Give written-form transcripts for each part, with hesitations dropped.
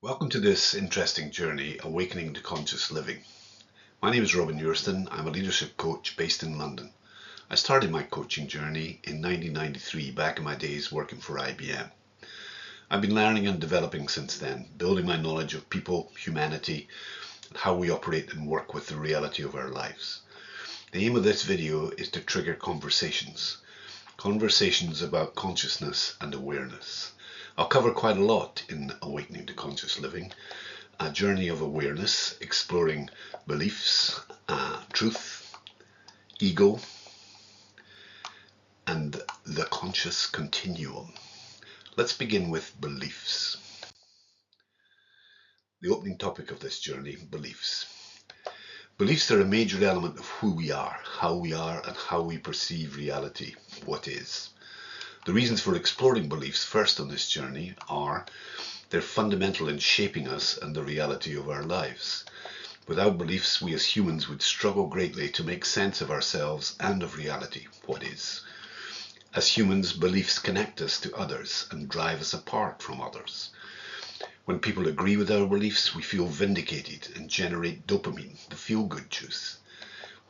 Welcome to this interesting journey, Awakening to Conscious Living. My name is Robin Urston. I'm a leadership coach based in London. I started my coaching journey in 1993, back in my days working for IBM. I've been learning and developing since then, building my knowledge of people, humanity, and how we operate and work with the reality of our lives. The aim of this video is to trigger conversations about consciousness and awareness. I'll cover quite a lot in Awakening to Conscious Living, a journey of awareness, exploring beliefs, truth, ego, and the conscious continuum. Let's begin with beliefs. The opening topic of this journey, beliefs. Beliefs are a major element of who we are, and how we perceive reality, what is. The reasons for exploring beliefs first on this journey are they're fundamental in shaping us and the reality of our lives. Without beliefs, we as humans would struggle greatly to make sense of ourselves and of reality, what is. As humans, beliefs connect us to others and drive us apart from others. When people agree with our beliefs, we feel vindicated and generate dopamine, the feel-good juice.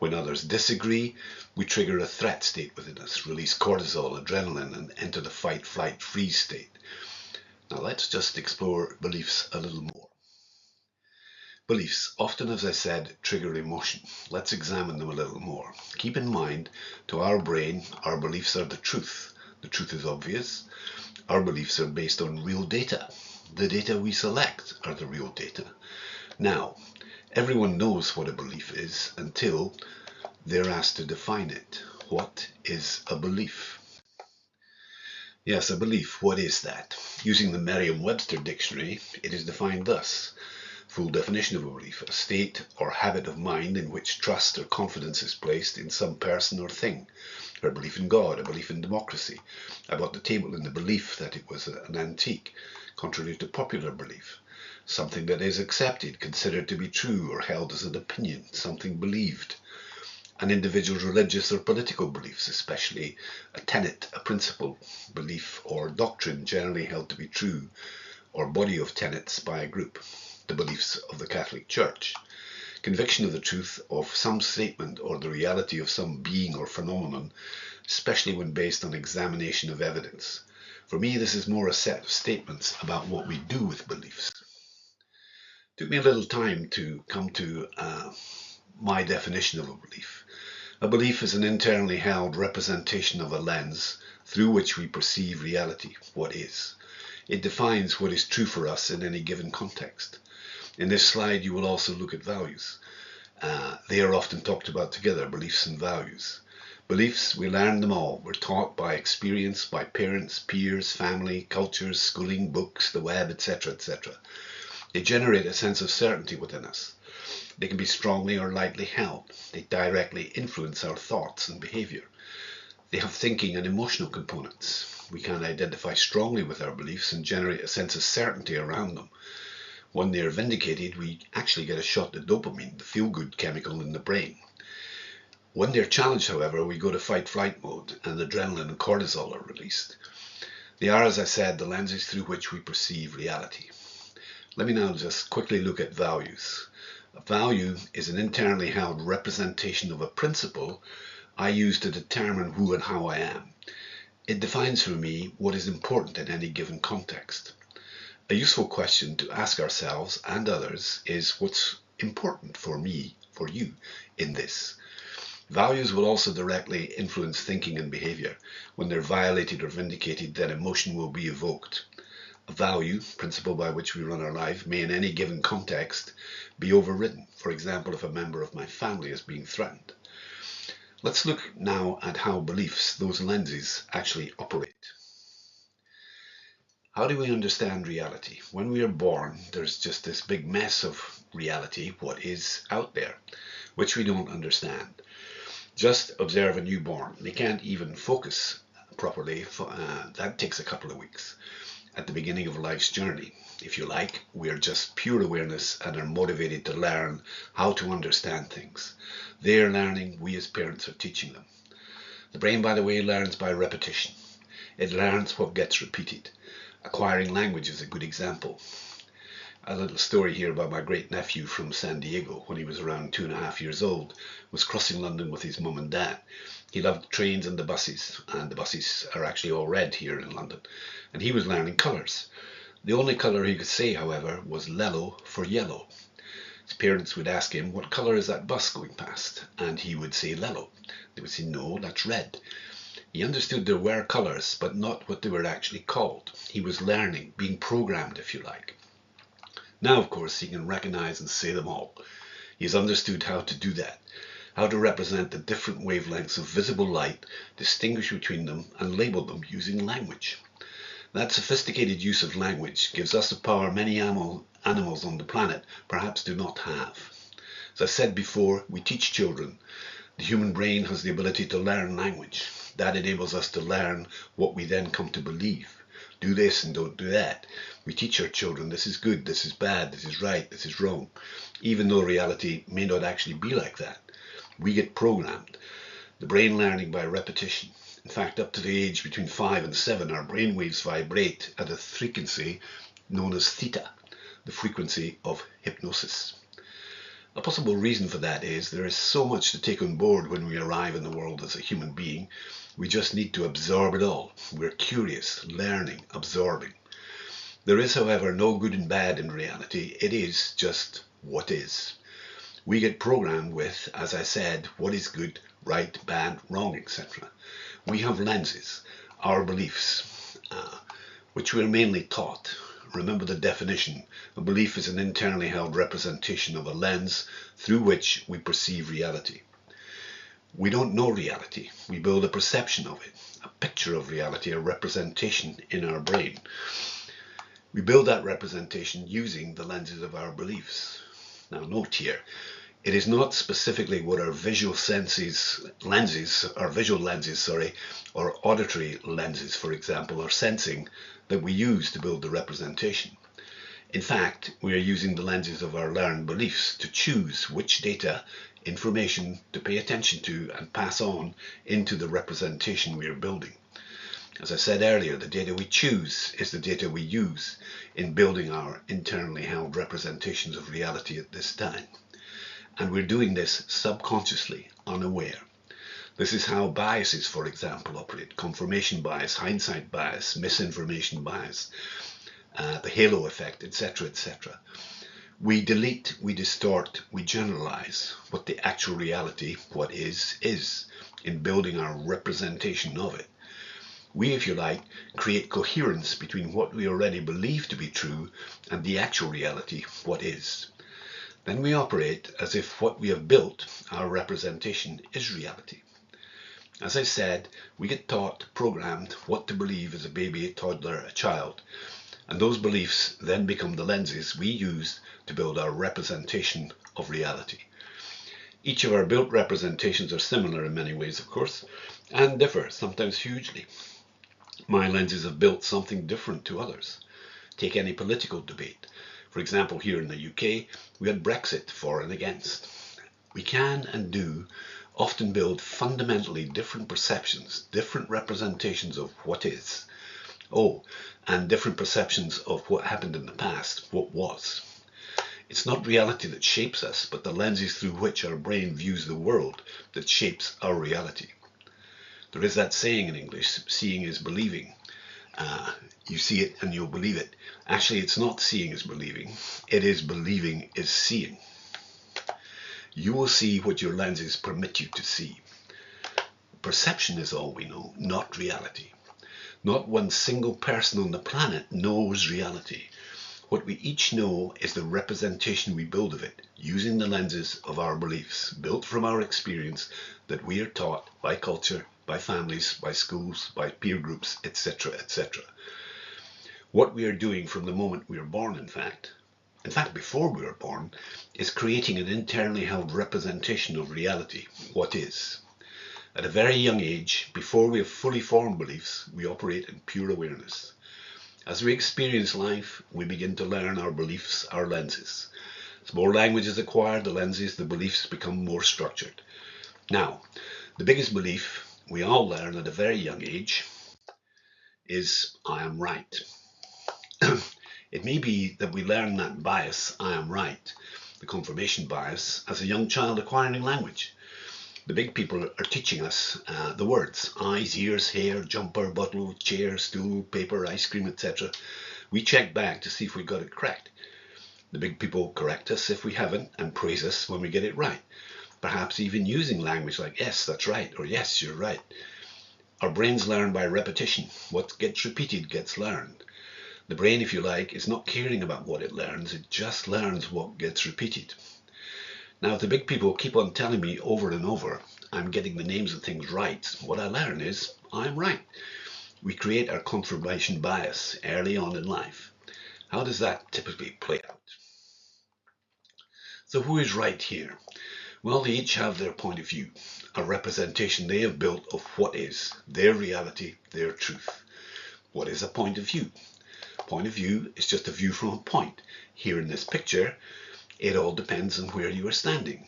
When others disagree, we trigger a threat state within us, release cortisol, adrenaline, and enter the fight, flight, freeze state. Now let's just explore beliefs a little more. Beliefs, often as I said, trigger emotion. Let's examine them a little more. Keep in mind, to our brain, our beliefs are the truth. The truth is obvious. Our beliefs are based on real data. The data we select are the real data. Now, everyone knows what a belief is until they're asked to define it. What is a belief? Yes, a belief. What is that? Using the Merriam-Webster dictionary, it is defined thus. Full definition of a belief: a state or habit of mind in which trust or confidence is placed in some person or thing. A belief in God, a belief in democracy. I bought the table in the belief that it was an antique, contrary to popular belief. Something that is accepted, considered to be true, or held as an opinion, something believed. An individual's religious or political beliefs, especially a tenet, a principle, belief, or doctrine generally held to be true, or body of tenets by a group. The beliefs of the Catholic Church. Conviction of the truth of some statement or the reality of some being or phenomenon, especially when based on examination of evidence. For me, this is more a set of statements about what we do with beliefs. It took me a little time to come to my definition of a belief. A belief is an internally held representation of a lens through which we perceive reality, what is. It defines what is true for us in any given context. In this slide, you will also look at values. They are often talked about together, beliefs and values. Beliefs, we learn them all. We're taught by experience, by parents, peers, family, cultures, schooling, books, the web, etc., etc. They generate a sense of certainty within us. They can be strongly or lightly held. They directly influence our thoughts and behavior. They have thinking and emotional components. We can identify strongly with our beliefs and generate a sense of certainty around them. When they are vindicated, we actually get a shot of dopamine, the feel-good chemical in the brain. When they're challenged, however, we go to fight-flight mode and adrenaline and cortisol are released. They are, as I said, the lenses through which we perceive reality. Let me now just quickly look at values. A value is an internally held representation of a principle I use to determine who and how I am. It defines for me what is important in any given context. A useful question to ask ourselves and others is what's important for me, for you, in this. Values will also directly influence thinking and behavior. When they're violated or vindicated, then emotion will be evoked. A value, principle by which we run our life, may in any given context be overridden. For example, if a member of my family is being threatened. Let's look now at how beliefs, those lenses, actually operate. How do we understand reality? When we are born, there's just this big mess of reality, what is out there, which we don't understand. Just observe a newborn. They can't even focus properly. That takes a couple of weeks. At the beginning of life's journey, if you like, we are just pure awareness and are motivated to learn how to understand things. They are learning, we as parents are teaching them. The brain, by the way, learns by repetition. It learns what gets repeated. Acquiring language is a good example. A little story here about my great nephew from San Diego. When he was around 2.5 years old, was crossing London with his mum and dad. He loved the trains and the buses are actually all red here in London, and he was learning colours. The only colour he could say, however, was lello for yellow. His parents would ask him, what colour is that bus going past? And he would say lello. They would say, no, that's red. He understood there were colours, but not what they were actually called. He was learning, being programmed, if you like. Now, of course, he can recognise and say them all. He has understood how to do that, how to represent the different wavelengths of visible light, distinguish between them, and label them using language. That sophisticated use of language gives us a power many animals on the planet perhaps do not have. As I said before, we teach children. The human brain has the ability to learn language. That enables us to learn what we then come to believe. Do this and don't do that. We teach our children this is good, this is bad, this is right, this is wrong, even though reality may not actually be like that. We get programmed. The brain learning by repetition. In fact, up to the age between 5 and 7, our brain waves vibrate at a frequency known as theta, the frequency of hypnosis. A possible reason for that is there is so much to take on board when we arrive in the world as a human being. We just need to absorb it all. We're curious, learning, absorbing. There is, however, no good and bad in reality. It is just what is. We get programmed with, as I said, what is good, right, bad, wrong, etc. We have lenses, our beliefs, which we're mainly taught. Remember the definition. A belief is an internally held representation of a lens through which we perceive reality. We don't know reality. We build a perception of it, a picture of reality, a representation in our brain. We build that representation using the lenses of our beliefs. Now note here, it is not specifically what our visual lenses, or auditory lenses, for example, are sensing that we use to build the representation. In fact, we are using the lenses of our learned beliefs to choose which data, information to pay attention to and pass on into the representation we are building. As I said earlier, the data we choose is the data we use in building our internally held representations of reality at this time. And we're doing this subconsciously, unaware. This is how biases, for example, operate. Confirmation bias, hindsight bias, misinformation bias, the halo effect, etc., etc. We delete, we distort, we generalize what the actual reality, what is in building our representation of it. We, if you like, create coherence between what we already believe to be true and the actual reality, what is. Then we operate as if what we have built, our representation, is reality. As I said, we get taught, programmed what to believe as a baby, a toddler, a child, and those beliefs then become the lenses we use to build our representation of reality. Each of our built representations are similar in many ways, of course, and differ, sometimes hugely. My lenses have built something different to others. Take any political debate. For example, here in the UK, we had Brexit, for and against. We can and do often build fundamentally different perceptions, different representations of what is. Oh, and different perceptions of what happened in the past, what was. It's not reality that shapes us, but the lenses through which our brain views the world that shapes our reality. There is that saying in English, seeing is believing. You see it and you'll believe it. Actually, it's not seeing is believing. It is believing is seeing. You will see what your lenses permit you to see. Perception is all we know, not reality. Not one single person on the planet knows reality. What we each know is the representation we build of it, using the lenses of our beliefs, built from our experience that we are taught by culture, by families, by schools, by peer groups, etc., etc. What we are doing from the moment we are born, in fact before we are born, is creating an internally held representation of reality, what is. At a very young age, before we have fully formed beliefs, we operate in pure awareness. As we experience life, we begin to learn our beliefs, our lenses. As more language is acquired, the lenses, the beliefs become more structured. Now, the biggest belief we all learn at a very young age is, I am right. It may be that we learn that bias, I am right, the confirmation bias, as a young child acquiring language. The big people are teaching us the words: eyes, ears, hair, jumper, bottle, chair, stool, paper, ice cream, etc. We check back to see if we got it correct. The big people correct us if we haven't and praise us when we get it right. Perhaps even using language like yes, that's right, or yes, you're right. Our brains learn by repetition. What gets repeated gets learned. The brain, if you like, is not caring about what it learns, it just learns what gets repeated. Now, if the big people keep on telling me over and over I'm getting the names of things right, what I learn is I'm right. We create our confirmation bias early on in life. How does that typically play out? So who is right here? Well, they each have their point of view, a representation they have built of what is their reality, their truth. What is a point of view? Point of view is just a view from a point. Here in this picture, it all depends on where you are standing.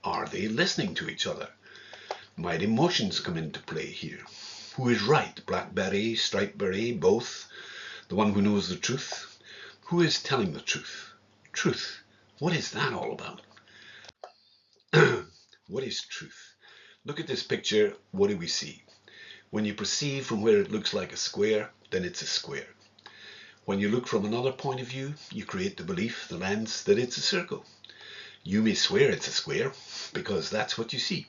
Are they listening to each other? Might emotions come into play here? Who is right? Black beret, striped beret, both? The one who knows the truth? Who is telling the truth? Truth. What is that all about? What is truth? Look at this picture. What do we see? When you perceive from where it looks like a square, then it's a square. When you look from another point of view, you create the belief, the lens, that it's a circle. You may swear it's a square because that's what you see.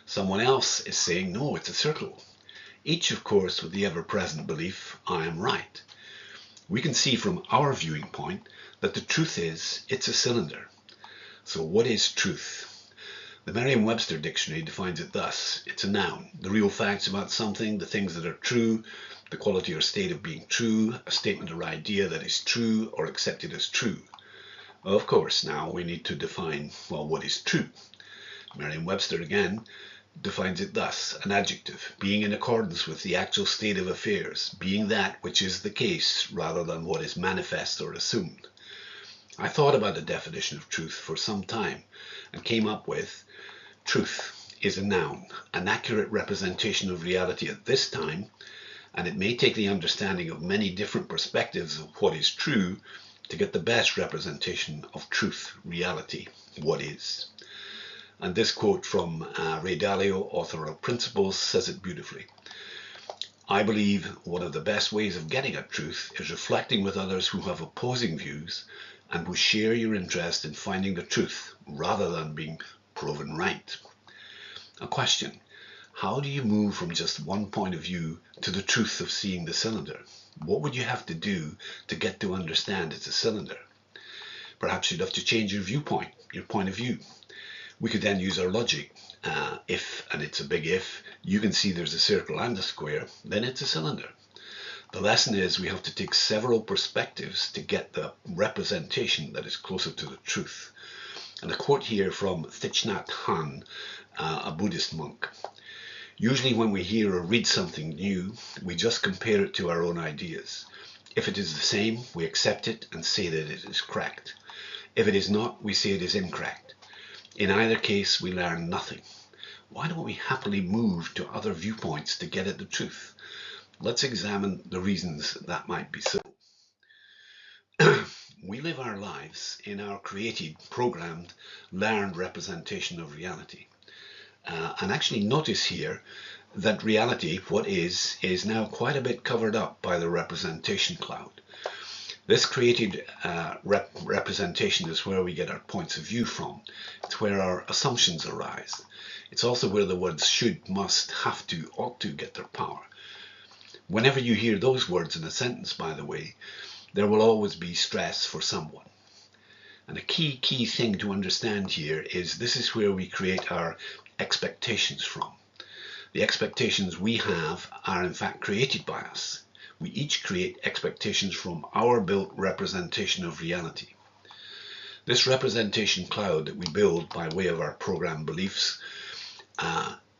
Someone else is saying, no, it's a circle. Each, of course, with the ever-present belief, I am right. We can see from our viewing point that the truth is it's a cylinder. So what is truth? The Merriam-Webster dictionary defines it thus: it's a noun, the real facts about something, the things that are true, the quality or state of being true, a statement or idea that is true or accepted as true. Of course, now we need to define, well, what is true? Merriam-Webster again defines it thus: an adjective, being in accordance with the actual state of affairs, being that which is the case rather than what is manifest or assumed. I thought about the definition of truth for some time and came up with: truth is a noun, an accurate representation of reality at this time, and it may take the understanding of many different perspectives of what is true to get the best representation of truth, reality, what is. And this quote from Ray Dalio, author of Principles, says it beautifully. I believe one of the best ways of getting at truth is reflecting with others who have opposing views and who share your interest in finding the truth rather than being proven right. A question: how do you move from just one point of view to the truth of seeing the cylinder? What would you have to do to get to understand it's a cylinder? Perhaps you'd have to change your viewpoint, your point of view. We could then use our logic. If, and it's a big if, you can see there's a circle and a square, then it's a cylinder. The lesson is we have to take several perspectives to get the representation that is closer to the truth. And a quote here from Thich Nhat Hanh, a Buddhist monk. Usually when we hear or read something new, we just compare it to our own ideas. If it is the same, we accept it and say that it is correct. If it is not, we say it is incorrect. In either case, we learn nothing. Why don't we happily move to other viewpoints to get at the truth? Let's examine the reasons that might be so. We live our lives in our created, programmed, learned representation of reality. And actually notice here that reality, what is now quite a bit covered up by the representation cloud. This created representation is where we get our points of view from. It's where our assumptions arise. It's also where the words should, must, have to, ought to get their power. Whenever you hear those words in a sentence, by the way, there will always be stress for someone. And a key thing to understand here is this is where we create our expectations from. The expectations we have are in fact created by us. We each create expectations from our built representation of reality. This representation cloud that we build by way of our programmed beliefs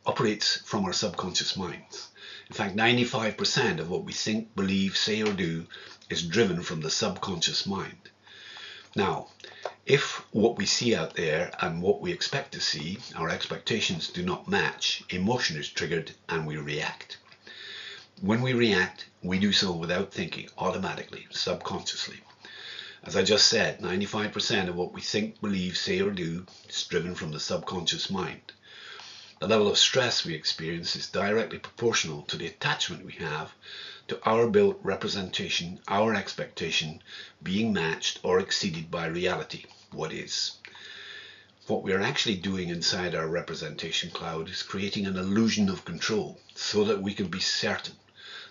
operates from our subconscious minds. In fact, 95% of what we think, believe, say or do is driven from the subconscious mind. Now, if what we see out there and what we expect to see, our expectations do not match, emotion is triggered and we react. When we react, we do so without thinking, automatically, subconsciously. As I just said, 95% of what we think, believe, say or do is driven from the subconscious mind. The level of stress we experience is directly proportional to the attachment we have to our built representation, our expectation being matched or exceeded by reality, what is. What we are actually doing inside our representation cloud is creating an illusion of control so that we can be certain.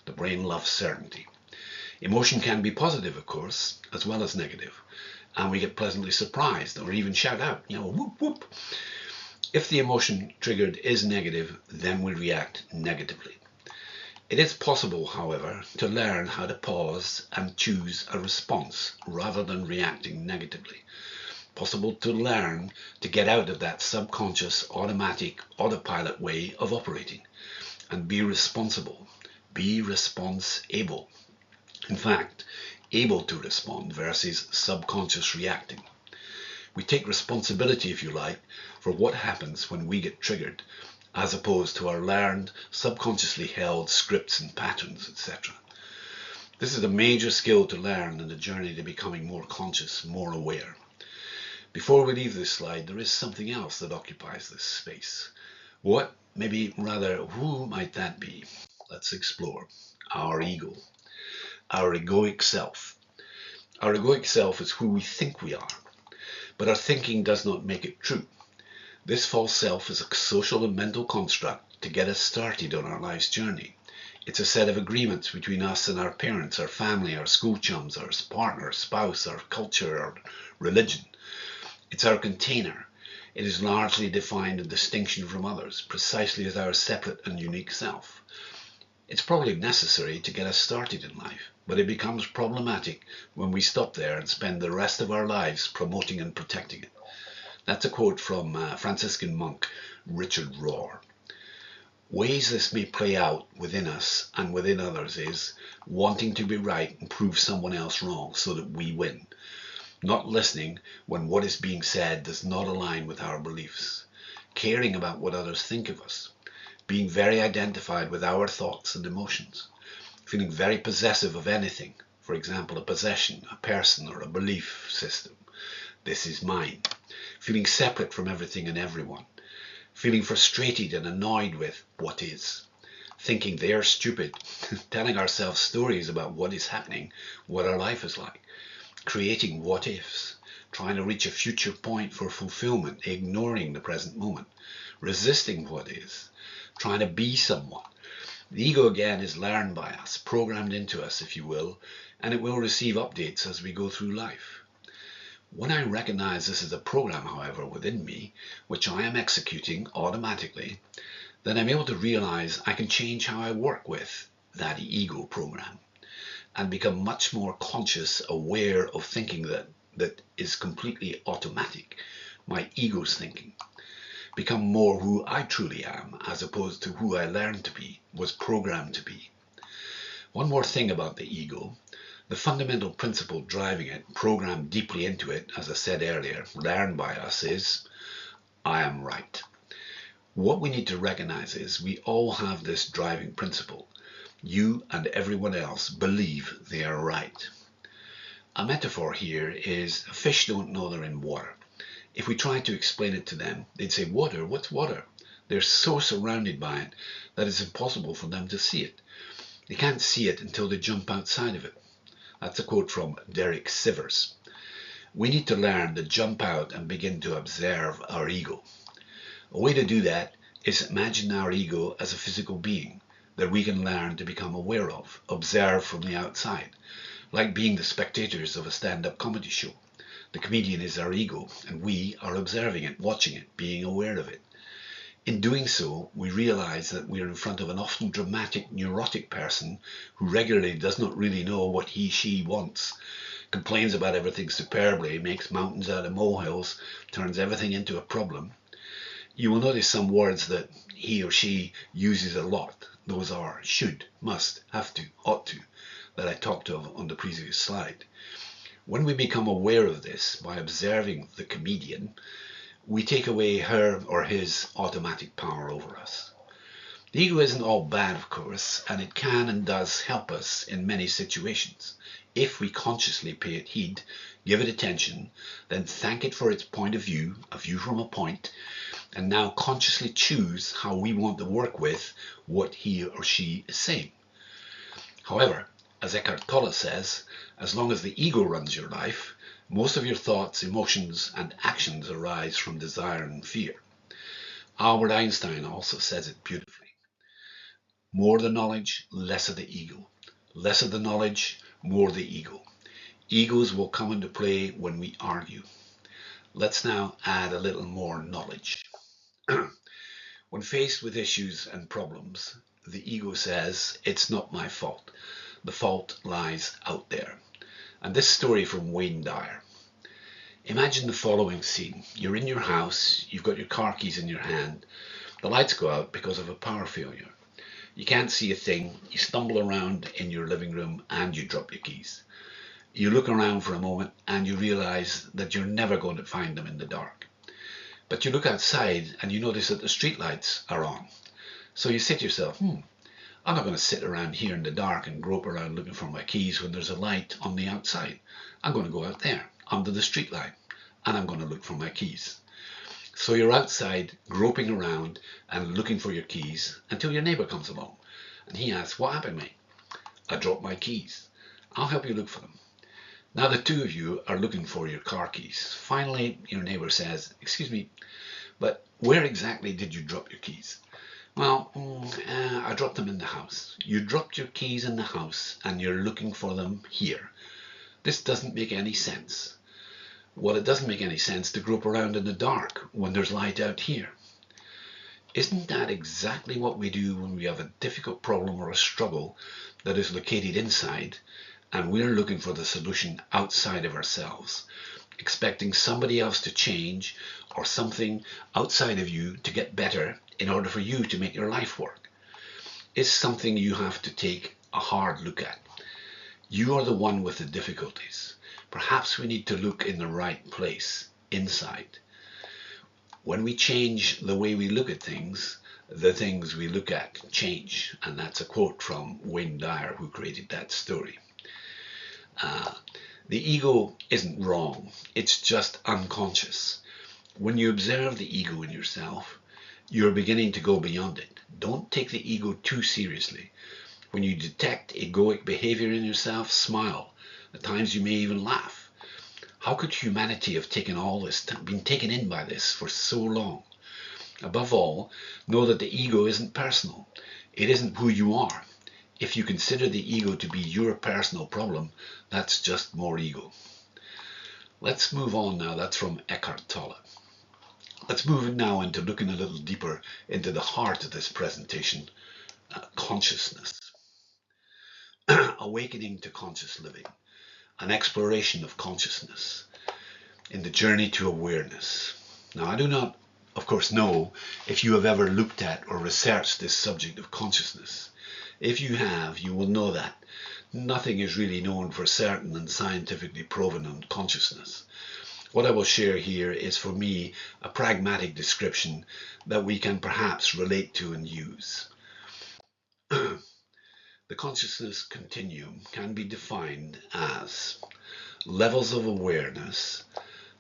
The brain loves certainty. Emotion can be positive, of course, as well as negative, and we get pleasantly surprised or even shout out, whoop, whoop. If the emotion triggered is negative, then we react negatively. It is possible, however, to learn how to pause and choose a response rather than reacting negatively. Possible to learn to get out of that subconscious, automatic, autopilot way of operating and be responsible, be response-able. In fact, able to respond versus subconscious reacting. We take responsibility, if you like, for what happens when we get triggered, as opposed to our learned, subconsciously held scripts and patterns, etc. This is a major skill to learn in the journey to becoming more conscious, more aware. Before we leave this slide, there is something else that occupies this space. What, maybe rather, who might that be? Let's explore. Our ego. Our egoic self. Our egoic self is who we think we are, but our thinking does not make it true. This false self is a social and mental construct to get us started on our life's journey. It's a set of agreements between us and our parents, our family, our school chums, our partner, spouse, our culture, our religion. It's our container. It is largely defined in distinction from others, precisely as our separate and unique self. It's probably necessary to get us started in life, but it becomes problematic when we stop there and spend the rest of our lives promoting and protecting it. That's a quote from Franciscan monk Richard Rohr. Ways this may play out within us and within others is wanting to be right and prove someone else wrong so that we win. Not listening when what is being said does not align with our beliefs. Caring about what others think of us. Being very identified with our thoughts and emotions. Feeling very possessive of anything. For example, a possession, a person, or a belief system. This is mine. Feeling separate from everything and everyone. Feeling frustrated and annoyed with what is. Thinking they're stupid. Telling ourselves stories about what is happening, what our life is like. Creating what ifs. Trying to reach a future point for fulfillment, ignoring the present moment. Resisting what is. Trying to be someone. The ego again is learned by us, programmed into us, if you will, and it will receive updates as we go through life. When I recognize this as a program, however, within me, which I am executing automatically, then I'm able to realize I can change how I work with that ego program and become much more conscious, aware of thinking that is completely automatic, my ego's thinking. Become more who I truly am, as opposed to who I learned to be, was programmed to be. One more thing about the ego. The fundamental principle driving it, programmed deeply into it, as I said earlier, learned by us, is I am right. What we need to recognize is we all have this driving principle. You and everyone else believe they are right. A metaphor here is fish don't know they're in water. If we try to explain it to them, they'd say, water? What's water? They're so surrounded by it that it's impossible for them to see it. They can't see it until they jump outside of it. That's a quote from Derek Sivers. We need to learn to jump out and begin to observe our ego. A way to do that is imagine our ego as a physical being that we can learn to become aware of, observe from the outside, like being the spectators of a stand-up comedy show. The comedian is our ego, and we are observing it, watching it, being aware of it. In doing so, we realize that we are in front of an often dramatic, neurotic person who regularly does not really know what he, she wants, complains about everything superbly, makes mountains out of molehills, turns everything into a problem. You will notice some words that he or she uses a lot. Those are should, must, have to, ought to, that I talked of on the previous slide. When we become aware of this by observing the comedian, we take away her or his automatic power over us. The ego isn't all bad, of course, and it can and does help us in many situations. If we consciously pay it heed, give it attention, then thank it for its point of view, a view from a point, and now consciously choose how we want to work with what he or she is saying. However, as Eckhart Tolle says, as long as the ego runs your life, most of your thoughts, emotions, and actions arise from desire and fear. Albert Einstein also says it beautifully. More the knowledge, less of the ego. Less of the knowledge, more the ego. Egos will come into play when we argue. Let's now add a little more knowledge. When faced with issues and problems, the ego says, it's not my fault. The fault lies out there. And this story from Wayne Dyer. Imagine the following scene. You're in your house, you've got your car keys in your hand. The lights go out because of a power failure. You can't see a thing, you stumble around in your living room and you drop your keys. You look around for a moment and you realize that you're never going to find them in the dark. But you look outside and you notice that the street lights are on. So you say to yourself, I'm not going to sit around here in the dark and grope around looking for my keys when there's a light on the outside. I'm going to go out there under the street light and I'm going to look for my keys. So you're outside groping around and looking for your keys until your neighbor comes along and he asks, what happened, mate? I dropped my keys. I'll help you look for them. Now the two of you are looking for your car keys. Finally, your neighbor says, excuse me, but where exactly did you drop your keys? Well, I dropped them in the house. You dropped your keys in the house and you're looking for them here. This doesn't make any sense. Well, it doesn't make any sense to grope around in the dark when there's light out here. Isn't that exactly what we do when we have a difficult problem or a struggle that is located inside and we're looking for the solution outside of ourselves, expecting somebody else to change or something outside of you to get better in order for you to make your life work? It's something you have to take a hard look at. You are the one with the difficulties. Perhaps we need to look in the right place, inside. When we change the way we look at things, the things we look at change. And that's a quote from Wayne Dyer, who created that story. The ego isn't wrong, it's just unconscious. When you observe the ego in yourself, you're beginning to go beyond it. Don't take the ego too seriously. When you detect egoic behavior in yourself, smile. At times you may even laugh. How could humanity have taken all this, been taken in by this for so long? Above all, know that the ego isn't personal. It isn't who you are. If you consider the ego to be your personal problem, that's just more ego. Let's move on now. That's from Eckhart Tolle. Let's move now into looking a little deeper into the heart of this presentation, consciousness. Awakening to conscious living. An exploration of consciousness in the journey to awareness. Now, I do not, of course, know if you have ever looked at or researched this subject of consciousness. If you have, you will know that nothing is really known for certain and scientifically proven on consciousness. What I will share here is, for me, a pragmatic description that we can perhaps relate to and use. The consciousness continuum can be defined as levels of awareness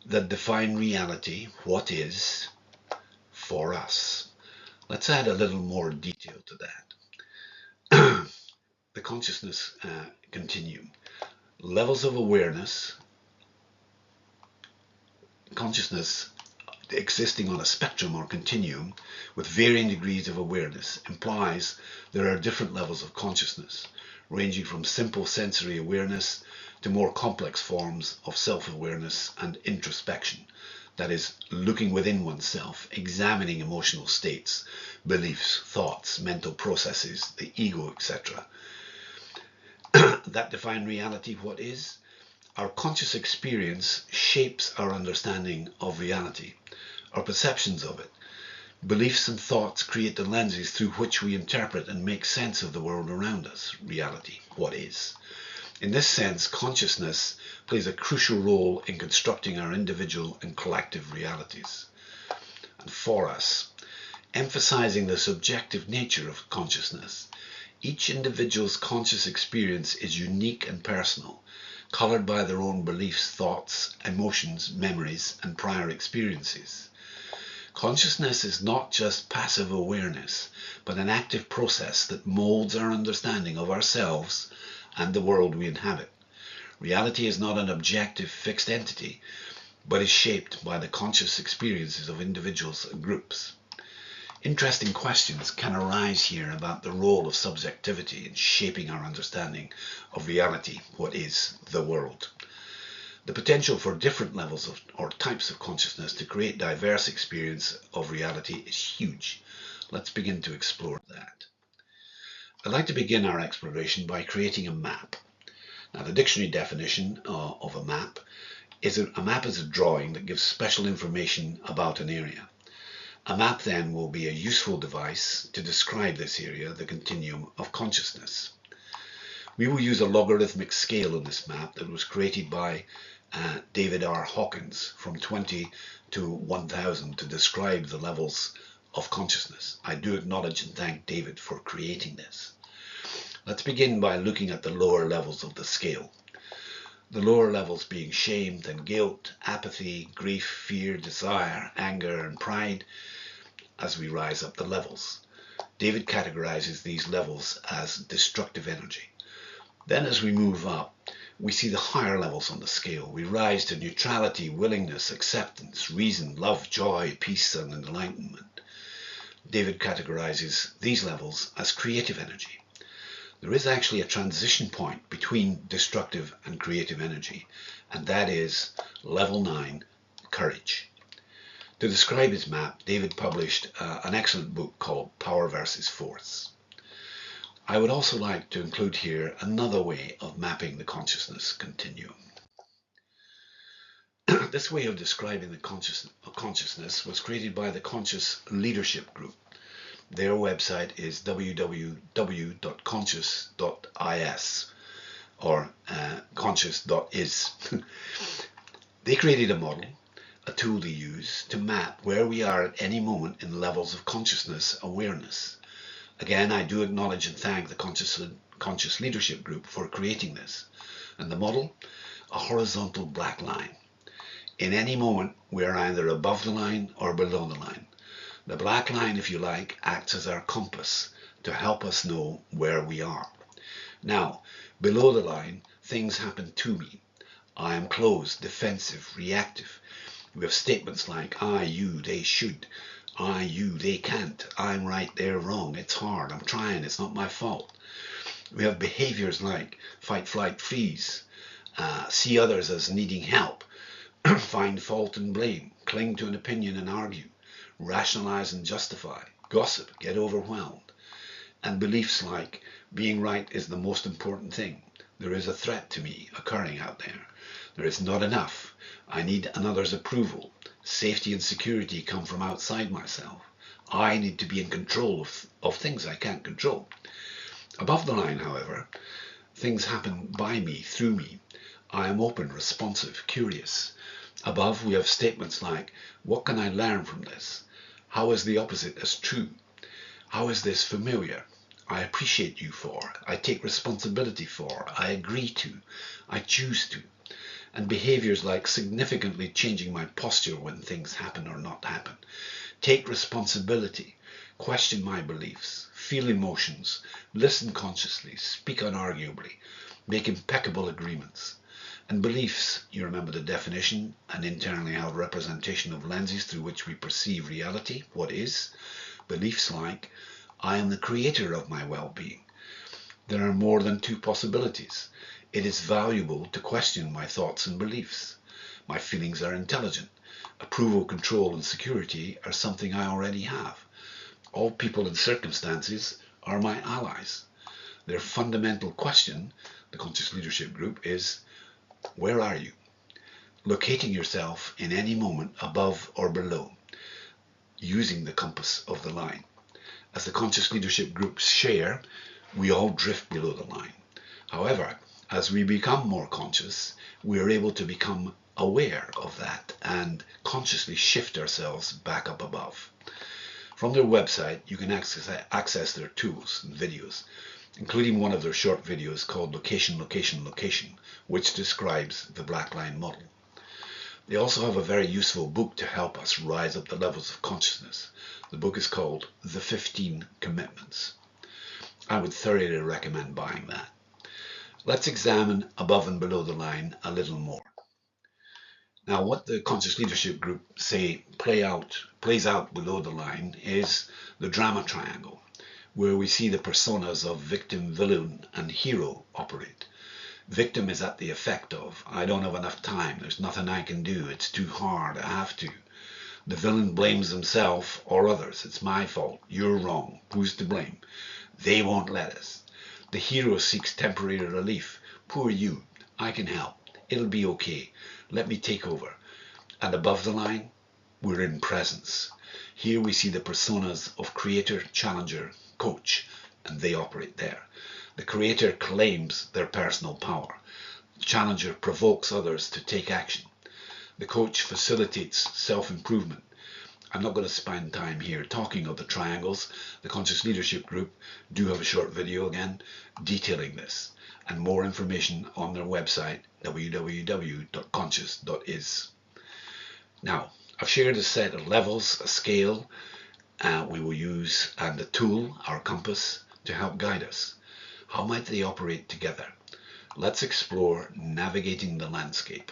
that define reality, what is, for us. Let's add a little more detail to that. The consciousness continuum. Levels of awareness, consciousness existing on a spectrum or continuum with varying degrees of awareness implies there are different levels of consciousness, ranging from simple sensory awareness to more complex forms of self-awareness and introspection, that is, looking within oneself, examining emotional states, beliefs, thoughts, mental processes, the ego, etc. That define reality, what is? Our conscious experience shapes our understanding of reality, our perceptions of it. Beliefs and thoughts create the lenses through which we interpret and make sense of the world around us, reality, what is. In this sense, consciousness plays a crucial role in constructing our individual and collective realities. And for us, emphasizing the subjective nature of consciousness, Each individual's conscious experience is unique and personal, colored by their own beliefs, thoughts, emotions, memories, and prior experiences. Consciousness is not just passive awareness, but an active process that molds our understanding of ourselves and the world we inhabit. Reality is not an objective, fixed entity, but is shaped by the conscious experiences of individuals and groups. Interesting questions can arise here about the role of subjectivity in shaping our understanding of reality, what is the world. The potential for different levels of or types of consciousness to create diverse experience of reality is huge. Let's begin to explore that. I'd like to begin our exploration by creating a map. Now, the dictionary definition of a map is a map is a drawing that gives special information about an area. A map then will be a useful device to describe this area, the continuum of consciousness. We will use a logarithmic scale in this map that was created by David R. Hawkins from 20 to 1000 to describe the levels of consciousness. I do acknowledge and thank David for creating this. Let's begin by looking at the lower levels of the scale. The lower levels being shame, then guilt, apathy, grief, fear, desire, anger, and pride as we rise up the levels. David categorizes these levels as destructive energy. Then as we move up, we see the higher levels on the scale. We rise to neutrality, willingness, acceptance, reason, love, joy, peace, and enlightenment. David categorizes these levels as creative energy. There is actually a transition point between destructive and creative energy, and that is level 9, courage. To describe his map, David published an excellent book called Power versus Force. I would also like to include here another way of mapping the consciousness continuum. This way of describing the consciousness was created by the Conscious Leadership Group. Their website is www.conscious.is or conscious.is. They created a model, a tool they use to map where we are at any moment in levels of consciousness awareness. Again, I do acknowledge and thank the Conscious Leadership Group for creating this. And the model, a horizontal black line. In any moment, we are either above the line or below the line. The black line, if you like, acts as our compass to help us know where we are. Now, below the line, things happen to me. I am closed, defensive, reactive. We have statements like I, you, they should. I, you, they can't. I'm right, they're wrong. It's hard. I'm trying. It's not my fault. We have behaviors like fight, flight, freeze. See others as needing help. Find fault and blame. Cling to an opinion and argue. Rationalize and justify. Gossip. Get overwhelmed. And beliefs like being right is the most important thing. There is a threat to me occurring out there. There is not enough. I need another's approval. Safety and security come from outside myself. I need to be in control of things I can't control. Above the line, however, things happen by me, through me. I am open, responsive, curious. Above, we have statements like, what can I learn from this? How is the opposite as true? How is this familiar? I appreciate you for, I take responsibility for, I agree to, I choose to. And behaviors like significantly changing my posture when things happen or not happen. Take responsibility, question my beliefs, feel emotions, listen consciously, speak unarguably, make impeccable agreements. And beliefs, you remember the definition, an internally held representation of lenses through which we perceive reality, what is. Beliefs like, I am the creator of my well-being. There are more than two possibilities. It is valuable to question my thoughts and beliefs. My feelings are intelligent. Approval, control, and security are something I already have. All people and circumstances are my allies. Their fundamental question, the Conscious Leadership Group, is, where are you? Locating yourself in any moment above or below, using the compass of the line. As the Conscious Leadership Groups share, we all drift below the line. However, as we become more conscious, we are able to become aware of that and consciously shift ourselves back up above. From their website, you can access their tools and videos. including one of their short videos called Location, Location, Location, which describes the Black Line model. They also have a very useful book to help us rise up the levels of consciousness. The book is called The 15 Commitments. I would thoroughly recommend buying that. Let's examine above and below the line a little more. Now, what the Conscious Leadership Group say plays out below the line is the drama triangle, where we see the personas of victim, villain, and hero operate. Victim is at the effect of, I don't have enough time, there's nothing I can do, it's too hard, I have to. The villain blames himself or others, it's my fault, you're wrong, who's to blame? They won't let us. The hero seeks temporary relief, poor you, I can help, it'll be okay, let me take over. And above the line, we're in presence. Here we see the personas of creator, challenger, coach, and they operate there. The creator claims their personal power. The challenger provokes others to take action. The coach facilitates self-improvement. I'm not going to spend time here talking of the triangles. The Conscious Leadership Group do have a short video again detailing this, and more information on their website www.conscious.is. Now, I've shared a set of levels, a scale we will use, and a tool, our compass, to help guide us. How might they operate together? Let's explore navigating the landscape.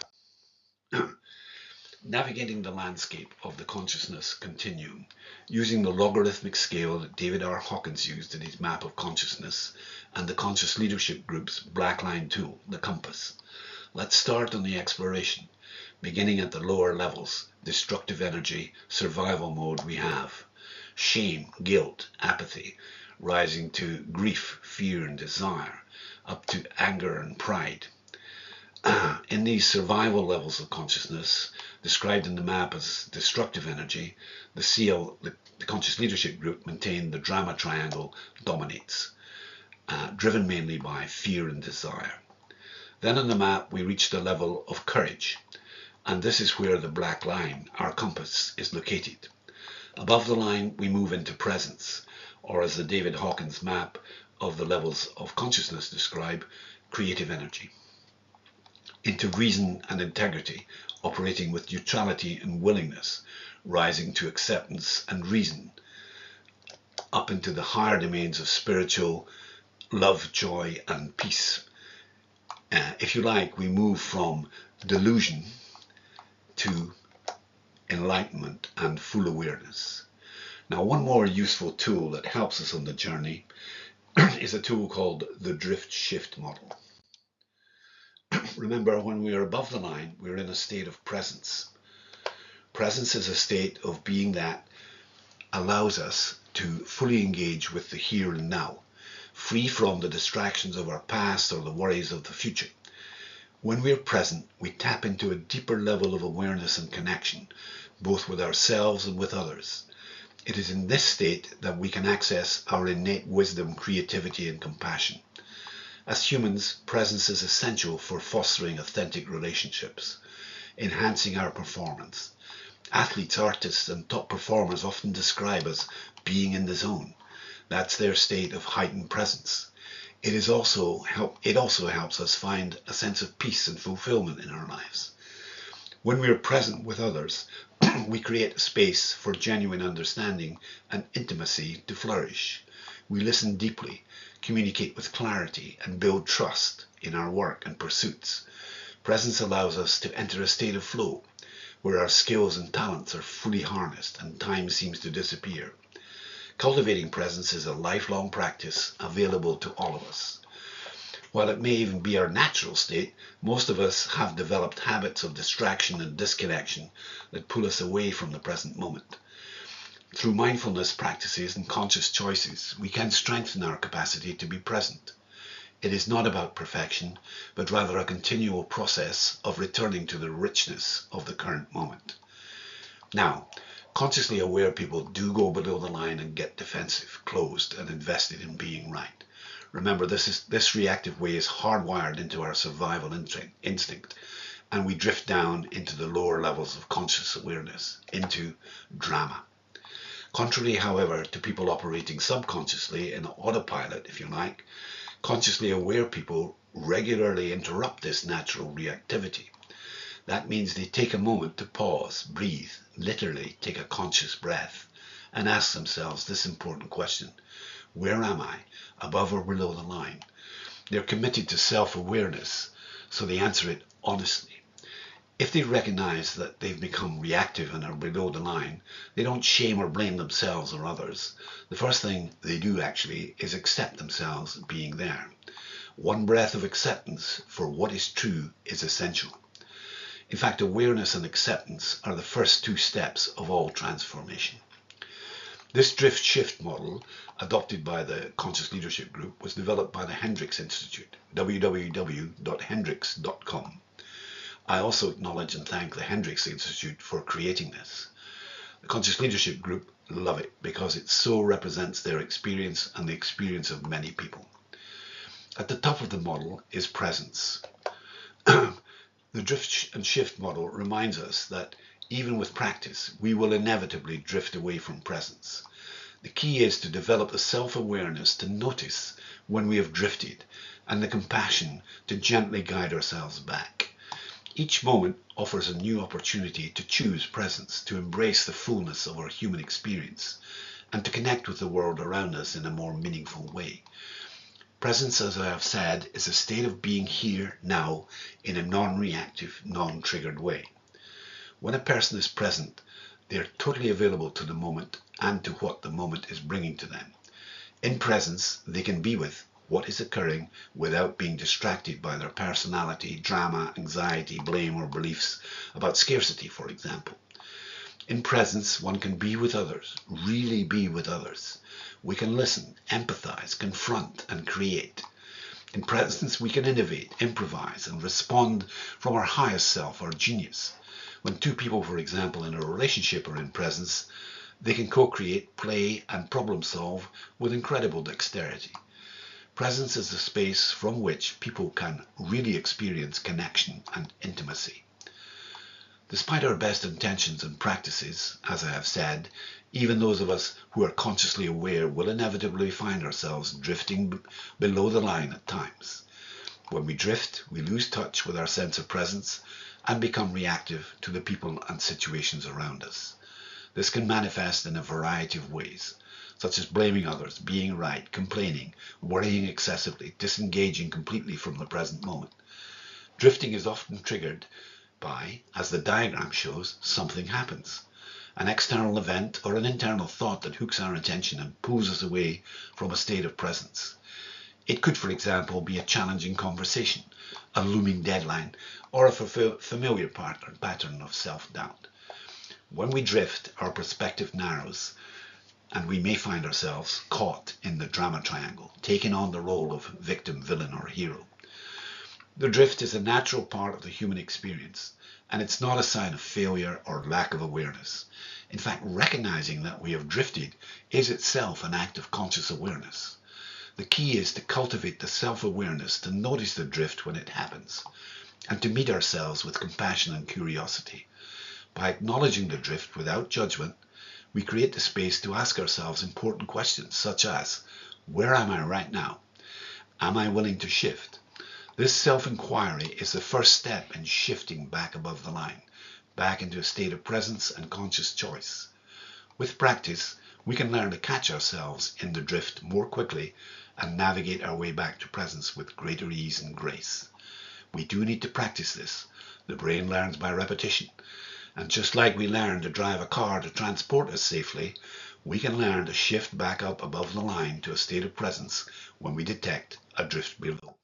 Navigating the landscape of the consciousness continuum using the logarithmic scale that David R. Hawkins used in his map of consciousness and the Conscious Leadership Group's Black Line tool, the compass. Let's start on the exploration, beginning at the lower levels, destructive energy, survival mode we have. Shame, guilt, apathy, rising to grief, fear and desire, up to anger and pride. In these survival levels of consciousness, described in the map as destructive energy, the Conscious Leadership Group maintain the drama triangle dominates, driven mainly by fear and desire. Then on the map we reach the level of courage, and this is where the black line, our compass, is located. Above the line we move into presence, or as the David Hawkins map of the levels of consciousness describe, creative energy. Into reason and integrity, operating with neutrality and willingness, rising to acceptance and reason, up into the higher domains of spiritual love, joy and peace. If you like, we move from delusion to enlightenment and full awareness. Now, one more useful tool that helps us on the journey is a tool called the drift shift model. Remember, when we are above the line, we're in a state of presence. Presence is a state of being that allows us to fully engage with the here and now, free from the distractions of our past or the worries of the future. When we're present, we tap into a deeper level of awareness and connection, both with ourselves and with others. It is in this state that we can access our innate wisdom, creativity and compassion. As humans, presence is essential for fostering authentic relationships, enhancing our performance. Athletes, artists and top performers often describe as being in the zone. That's their state of heightened presence. It also helps us find a sense of peace and fulfillment in our lives. When we are present with others, we create a space for genuine understanding and intimacy to flourish. We listen deeply, communicate with clarity, and build trust in our work and pursuits. Presence allows us to enter a state of flow, where our skills and talents are fully harnessed and time seems to disappear. Cultivating presence is a lifelong practice available to all of us. While it may even be our natural state, most of us have developed habits of distraction and disconnection that pull us away from the present moment. Through mindfulness practices and conscious choices, we can strengthen our capacity to be present. It is not about perfection, but rather a continual process of returning to the richness of the current moment. Now, consciously aware people do go below the line and get defensive, closed, and invested in being right. Remember, this reactive way is hardwired into our survival instinct, and we drift down into the lower levels of conscious awareness, into drama. Contrary, however, to people operating subconsciously in autopilot, if you like, consciously aware people regularly interrupt this natural reactivity. That means they take a moment to pause, breathe, literally take a conscious breath, and ask themselves this important question: where am I, above or below the line? They're committed to self-awareness, so they answer it honestly. If they recognize that they've become reactive and are below the line, they don't shame or blame themselves or others. The first thing they do actually is accept themselves being there. One breath of acceptance for what is true is essential. In fact, awareness and acceptance are the first two steps of all transformation. This drift shift model, adopted by the Conscious Leadership Group, was developed by the Hendricks Institute, www.hendricks.com. I also acknowledge and thank the Hendricks Institute for creating this. The Conscious Leadership Group love it because it so represents their experience and the experience of many people. At the top of the model is presence. The drift and shift model reminds us that even with practice, we will inevitably drift away from presence. The key is to develop the self-awareness to notice when we have drifted and the compassion to gently guide ourselves back. Each moment offers a new opportunity to choose presence, to embrace the fullness of our human experience, and to connect with the world around us in a more meaningful way. Presence, as I have said, is a state of being here, now, in a non-reactive, non-triggered way. When a person is present, they are totally available to the moment and to what the moment is bringing to them. In presence, they can be with what is occurring without being distracted by their personality, drama, anxiety, blame, or beliefs about scarcity, for example. In presence, one can be with others, really be with others. We can listen, empathize, confront, and create. In presence, we can innovate, improvise, and respond from our highest self, our genius. When two people, for example, in a relationship are in presence, they can co-create, play, and problem solve with incredible dexterity. Presence is the space from which people can really experience connection and intimacy. Despite our best intentions and practices, as I have said, even those of us who are consciously aware will inevitably find ourselves drifting below the line at times. When we drift, we lose touch with our sense of presence and become reactive to the people and situations around us. This can manifest in a variety of ways, such as blaming others, being right, complaining, worrying excessively, disengaging completely from the present moment. Drifting is often triggered by, as the diagram shows, something happens. An external event or an internal thought that hooks our attention and pulls us away from a state of presence. It could, for example, be a challenging conversation, a looming deadline, or a familiar pattern of self-doubt. When we drift, our perspective narrows, and we may find ourselves caught in the drama triangle, taking on the role of victim, villain, or hero. The drift is a natural part of the human experience, and it's not a sign of failure or lack of awareness. In fact, recognizing that we have drifted is itself an act of conscious awareness. The key is to cultivate the self-awareness to notice the drift when it happens, and to meet ourselves with compassion and curiosity. By acknowledging the drift without judgment, we create the space to ask ourselves important questions such as, where am I right now? Am I willing to shift? This self-inquiry is the first step in shifting back above the line, back into a state of presence and conscious choice. With practice, we can learn to catch ourselves in the drift more quickly and navigate our way back to presence with greater ease and grace. We do need to practice this. The brain learns by repetition. And just like we learn to drive a car to transport us safely, we can learn to shift back up above the line to a state of presence when we detect a drift below.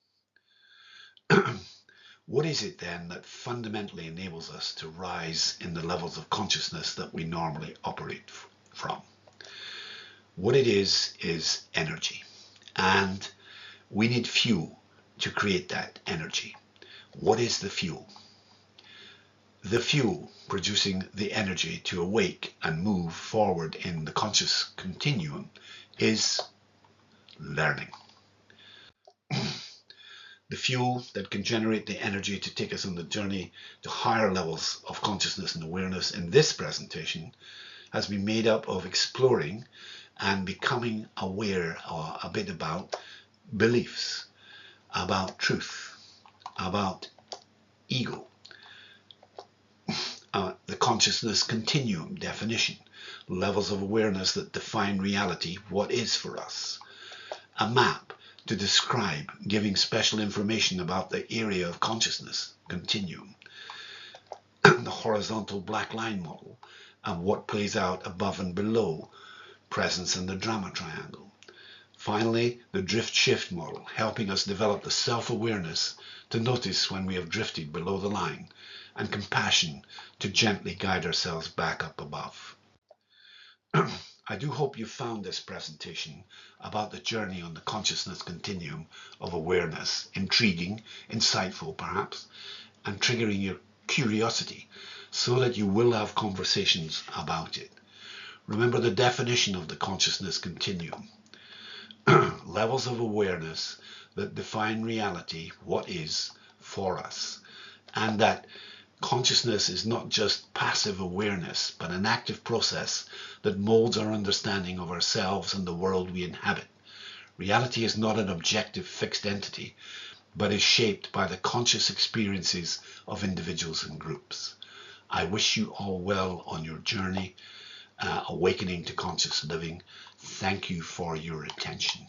What is it then that fundamentally enables us to rise in the levels of consciousness that we normally operate from? What it is energy. And we need fuel to create that energy. What is the fuel? The fuel producing the energy to awake and move forward in the conscious continuum is learning. The fuel that can generate the energy to take us on the journey to higher levels of consciousness and awareness in this presentation has been made up of exploring and becoming aware a bit about beliefs, about truth, about ego, the consciousness continuum definition, levels of awareness that define reality, what is for us, a map to describe, giving special information about the area of consciousness continuum, the horizontal black line model, and what plays out above and below presence and the drama triangle. Finally, the drift shift model, helping us develop the self-awareness to notice when we have drifted below the line, and compassion to gently guide ourselves back up above. I do hope you found this presentation about the journey on the consciousness continuum of awareness intriguing, insightful perhaps, and triggering your curiosity so that you will have conversations about it. Remember the definition of the consciousness continuum. Levels of awareness that define reality, what is for us, and that consciousness is not just passive awareness, but an active process that molds our understanding of ourselves and the world we inhabit. Reality is not an objective fixed entity, but is shaped by the conscious experiences of individuals and groups. I wish you all well on your journey, awakening to conscious living. Thank you for your attention.